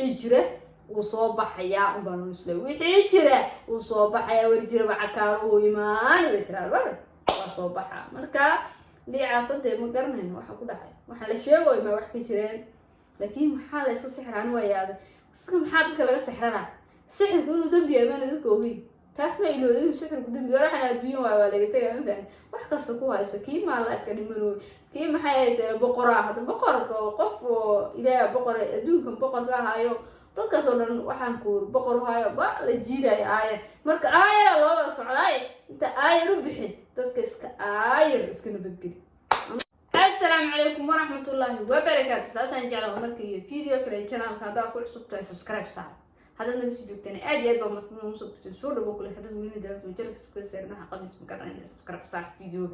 حجرة وصوبح يا أبانو سلوي حجرة وصوبح يا ورجرة بعكارو يمان بترى البر وصوبحها مركا لي عاطنت مقرنين waxa ku dhacay waxa la sheegay ma wax ka jireen laakiin waxa la iska sixraan wayaaba iska maxaa dadka laga sixrana sixirku inuu dambi yahay dadka ogeey taas ma ilooday sixirku dambi waxana adduunyo waa laga tagay ma baan wax kasta ku hayso kii ma la iska dhimano kii maxay ahayd boqoraa hada boqorka qof ilaahay boqor adduunkan boqorka hayo dadka soo dhan waxaan ku boqor hayo ba la jiiday aaya marka aaya loo socday inta aaya u bixin dadka iska aayir iska nabadgeli. السلام عليكم ورحمة الله وبركاته. سألتني جعله مركي فيديو كله channel هذا كل سبته سبسكرايب صار. هذا الناس يجوك تاني أدي أدبا مصنوع سبته سود بقول هذا زميلي ده وجرك سبته سيرنا قبل اسمه سبسكرايب صار فيديو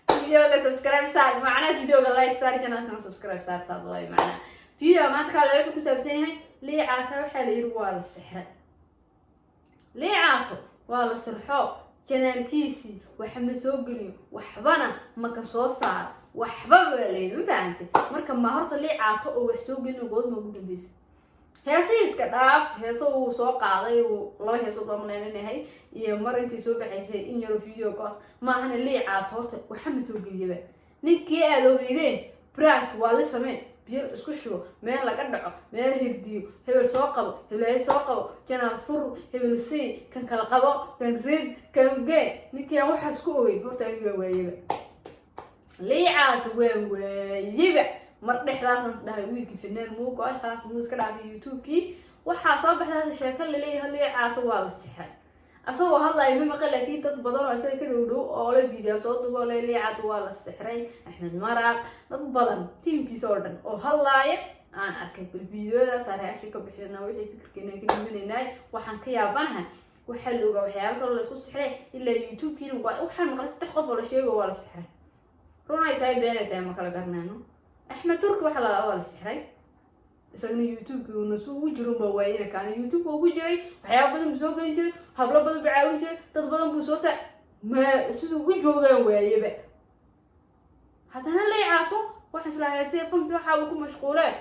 فيديو سبسكرايب صار معنا فيديو لايك صار channel كان سبسكرايب صار والله معنا فيديو ما تخلى لكم كتبتين ليه عاتو حلير ولا السحر ليه عاتو ولا السرحو channel كيسي وحمد سوقني وحبنا ما كسو صار وحبا ولا فهمت marka ma horta lii caato oo wax soo gelin good ma ugu dambeysay heesiska dhaaf heeso uu soo qaaday oo laba heeso doomanaynahay iyo mar intii soo baxaysay in yaro video kaas ma ahna lii caato horta waxa ma soo geliyaba ninkii aad ogeydeen prank waa la samee biyo isku shubo meel laga dhaco meel hirdiyo hebel soo qabo hebel soo qabo channel fur hebel si kan kala qabo kan rid kan gay ninkii waxa isku ogeey horta aniga waayaba ليه عاد ويبع مرة حلاسن ده ويلك فنان مو قاي خلاص مو اسكت على يوتيوب كي وحصل بهذا الشكل اللي هو ليه عاد ولا السحر أسوأ هلا يبي مقال أكيد تبضلوا أسأل كده ودو أول الفيديو صوت ولا ليه عاد ولا السحرين إحنا المرأة تبضلن تيم كي صورن أو هلا أنا أركب الفيديو ده صار أشوفه بحنا وحي فكر كنا من الناي وحنكيا بنها وحلو وحياة الله يسوع السحرين إلا يوتيوب كي نقول وحنا مقال تحفظ ولا شيء ولا السحر رونا يتاي بينتي ما كلا قرنانو احمد تركي waxa la awal sixray isagna youtube ku nasu wajiro ba waayina kan youtube ugu jiray waxyaabo badan soo galin jiray hablo badan bicaawin jiray dad badan buu soo saa ma sidoo ugu joogaan waayaba hadana la yaato waxa isla hayay fanti waxa uu ku mashquulay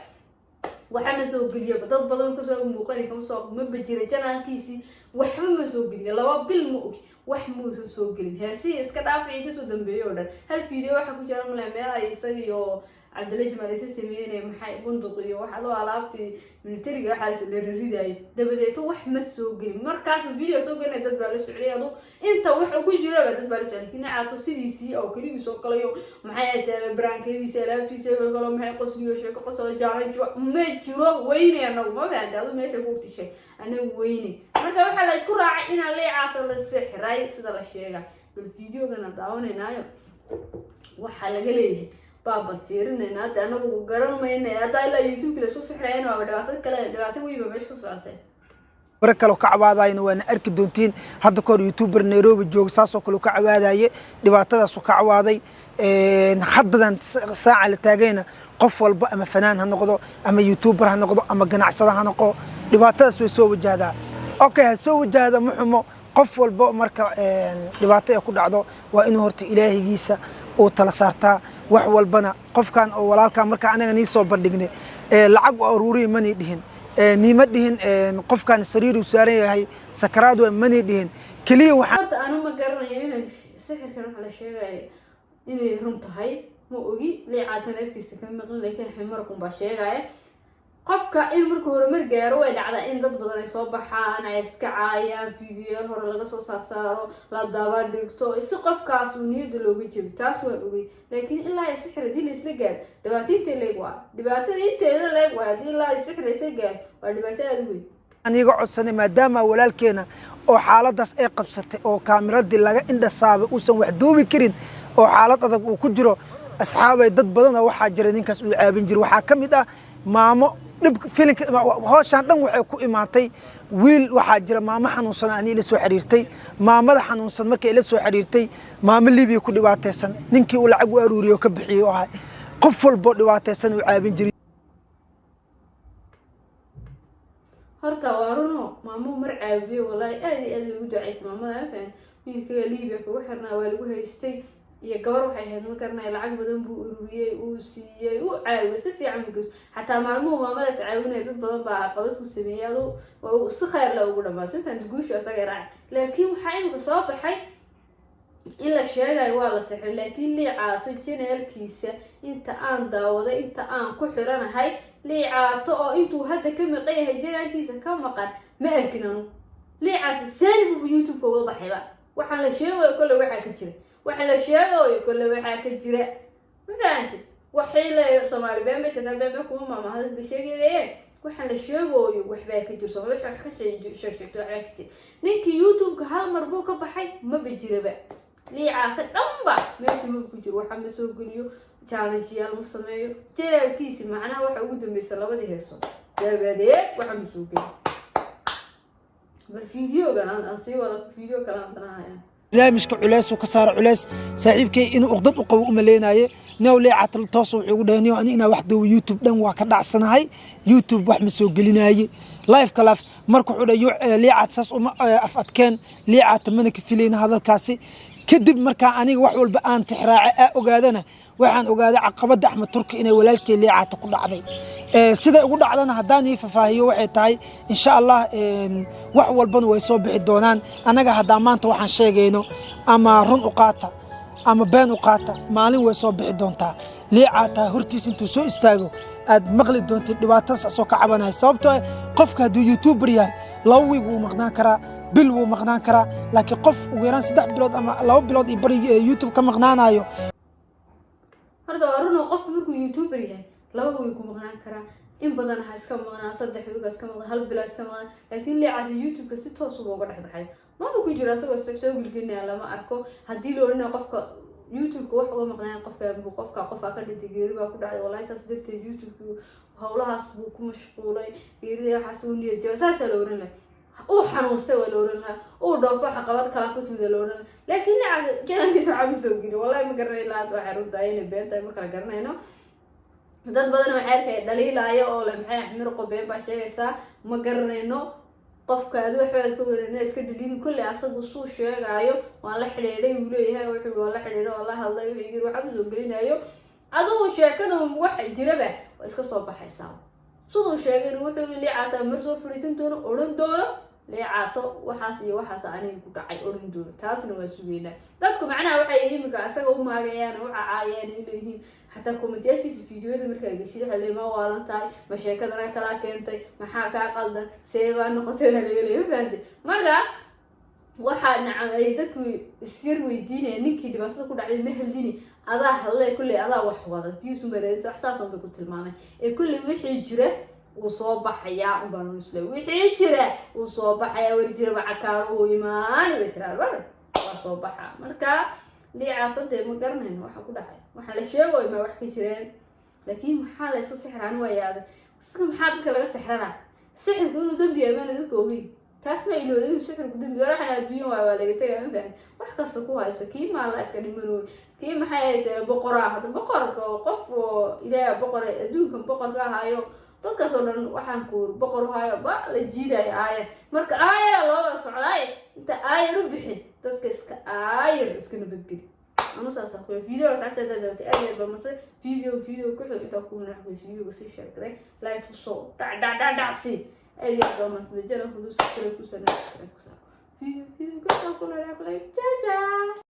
waxa ma soo galiyo dad badan ku soo muuqanay kama soo ma bajiray channelkiisi waxba ma soo galiyo laba bil ma og wax muusa soo gelin heesi iska dhaafay ka soo dambeeyo dhan hal video waxa ku jira meel ay isaga Cabdillah Jamaal sameeyay maxay bunduq iyo waxa loo alaabtay militariga waxa la riday dabadeed wax ma soo gelin markaas video soo gelin dad baa la socday inta wax ku jira dad baa la socday kina caato sidiisii oo kaliya soo kalayo maxay ahayd brankeediisa alaabtiisa wala maxay qosliyo sheeko qoslo jaalaj ma jiro weyne anagu ma baahda meesha ku tishay ana weyne marka waxa la isku raacay in la caato la sixray sida la sheegay bil video-gana daawanaynayo waxa laga leeyahay بابا فيرنا هذا أنا وقرن ما إنه هذا إلا يوتيوب كله سو سحرين وبدأت كله بدأت ويبقى مش كسرته. بركلو كعبادة إنه أنا أركض دونتين هذا كور يوتيوبر نيروبي جوج ساسو كلو كعبادة يه دبعتها سو كعبادة نحدد ساعة لتاجينا قفل بقى أما فنان هنقضو أما يوتيوبر هنقضو أما جناح صدا هنقو دبعتها سو وجهدا أوكي سو وجهدا محمو قفل بقى مركب دبعتها كل عضو وإنه هرت إلهي جيسا oo tala saarta wax walbana qofkan oo walaalka marka anaga nii soo bandhignay lacag oo aruuri mani dhihin niima dhihin qofkan sariir u saaran yahay sakaraad oo mani dhihin kaliya waxa aanu ma garanayo in sixirkan waxa la sheegay inay run tahay ma ogi liicaadna afkiisa ka maqan laakiin markuu ba sheegay qofka in markuu horumar gaaro way dhacdaa in dad badan ay soo baxaan ay iska caayaan video hore laga soo saaro la daba dhigto si qofkaas uu niyada looga jib taas waa ogay laakiin ilaa ay sixir dil isla gaar dhibaatada inteeda leeg waa ilaa ay sixir isla gaar waa dhibaatada aad weyn aniga codsanay maadaama walaalkeena oo xaaladaas ay qabsatay oo kaamirada laga indhasaabay uusan wax duubi karin oo xaalad adag uu ku jiro asxaabay dad badan waxa jira ninkaas uu caabin jir waxa kamid ah maamo dib filinka hooshan dhan waxay ku imaatay wiil waxa jira maamo xanuunsan aan ila soo xiriirtay maamada xanuunsan markay ila soo xiriirtay maamo Liibiya ku dhibaataysan ninkii uu lacag u aruuriyo ka bixiyo ah qof walba dhibaataysan uu caabin jiray horta waaruno maamo mar caabiyo wallahi aad ugu duceysay maamada afaan wiilka Liibiya ku xirnaa waa lagu haystay iyo gabar waxay ahayd ma garanaya lacag badan buu ururiyey uu siiyey uu caawiyey si fiican u geys xataa maalmuhu maamada tacaawinaya dad badan baa qabad ku sameeyay aduu si khayr la ugu dhamaatay fahanta guusha asaga raac laakiin waxaa imika soo baxay in la sheegayo waa la sixray laakiin liicaato janaalkiisa inta aan daawaday inta aan ku xiranahay liicaato oo intuu hadda ka maqan yahay janaalkiisa ka maqan ma arkin anu liicaato saani buu youtube-ka uga baxayba waxaan la sheegayo kolle waxaa ka jira waxa la sheegayo kolle waxaa ka jira ma fahantid waxay leeyahay Soomaali been been kuma maama hadda sheegayeen waxaan la sheegayo waxbaa ka jira Soomaali wax ka sheegto waxbaa ka jira ninkii youtube-ka hal mar buu ka baxay ma bijiraba liicaato dhanba meesha ma ku jiro waxa ma soo geliyo challenge yaal ma sameeyo jeelkiisa macnaha waxa ugu dambeysay labadii heeso dabadeed waxa ma soo geliyo bal fiidiyoogan aan sii wada fiidiyo kale aan danaaya barnaamijka culays uu ka saaro culays saaxiibkay inuu uqdad u qabo u maleynaaye neew liicaato toos wuxuu ugu dhahay neew aniga wax doow youtube dhan waa ka dhacsanahay youtube wax ma soo gelinaaye live kalaaf marka wuxuu dhahay liicaato saas uma af adkeen liicaato mana ka filayna hadalkaasi kadib markaa aniga wax walba aan tixraace ogaadana waxaan ogaaday caqabada Axmed Turki inay walaalkay liicaato ku dhacday sida ugu dhacdana hadaan ii fafaahiyo waxay tahay insha Allah wax walbana way soo bixi doonaan anaga hadaa maanta waxaan sheegayno ama run u qaata ama been u qaata maalin way soo bixi doontaa liicaato hortiis intuu soo istaago aad maqli doontid dhibaatadaas soo ka cabanay sababtoo qofka haduu youtuber yahay laba wiig uu maqnaan karaa bil wuu maqnaan karaa laakiin qof ugu yaraan 3 bilood ama 2 bilood iyo bari youtube ka maqnaanayo horta waa run qofku markuu youtuber yahay laba wiig ku maqnaan karaa in badan ha iska maqnaa 3 wiig iska maqnaa 1 bil iska maqnaa laakiin liicaato youtube-ka si toos uga dhex baxay ma ku jira asagoo soo gilginaya lama arko hadii loo oranayo qofka youtube-ka wax uga maqnaan qofka ka dhintay geeri baa ku dhacday wallahi saas darteed youtube-ku hawlahaas buu ku mashquulay geerida waxaas uu niyad jabay saas la oran lahaa oo xanuustay waa la oran lahaa oo dhaafo xaqabad kala ku timid la oran laakiin liicaato janaalkiisa waxa ma soo geli wallahi ma garanay laad waxa runta inay beenta ma kala garanayno dad badan waxay arkay dhaliilaayo oo la maxay Axmed Qobeen baa sheegaysa ma garanayno qofka aad waxaad ku weerarnaa iska dhilin kulli asagu suu sheegayo waan la xiriiray uu leeyahay wuxuu waa la xiriiray oo la hadlay wuxuu yiri waxa soo gelinayo adoo sheekada wax jiraba waa iska soo baxaysaa sidoo sheegay wuxuu liicaato mar soo fariisan doono oran doono liicaato waxaas iyo waxaas aniga ku dhacay oran doono taasna waa sugeynaa dadku macnaha waxay imika asaga u maagayaan oo caayaan leeyihiin hatta commentations fiidiyoda markay gashay xalay ma waalan tahay ma sheekadana kala keentay maxaa ka qaldan seeba noqotay leeyahay marka waxa nacam ay dadku isir weydiinayaan ninkii dhibaatada ku dhacday ma helini adaa hadlay kulli adaa wax wada biisu mareeyay wax saas oo ku tilmaamay ee kulli wixii jira uu soo baxaya baan isla wixii jira uu soo baxaya war jira cakaaro iimaan iyo tiraal waa soo baxa marka liicaato ma garanayno waxa ku dhacay waxa la sheegayo ma wax ka jireen laakiin waxa la iska sixraan wayaada iska maxaa dadka laga sixrana sixirku inuu dambi yahay dadka ogeey taas ma ilooday sixirku dambi waxana adduun waa laga tagay ma fahmin wax kasta ku hayso kii ma la iska dhimano kii maxay tahay boqorada boqorka qof ilaahay boqor adduunkan boqorka ahayo dadka soo dhan waxaan ku boqor hayo ba la jiiday aaya marka aaya loo socday inta aaya u bixin dadka iska aaya iska nabadgeli anu saasa ku video saacada dadka aaya ba mase video ku xil inta ku naxo video si shaqray like soo si aaya ba mase jara ku soo ku sana video ku soo ku la la ja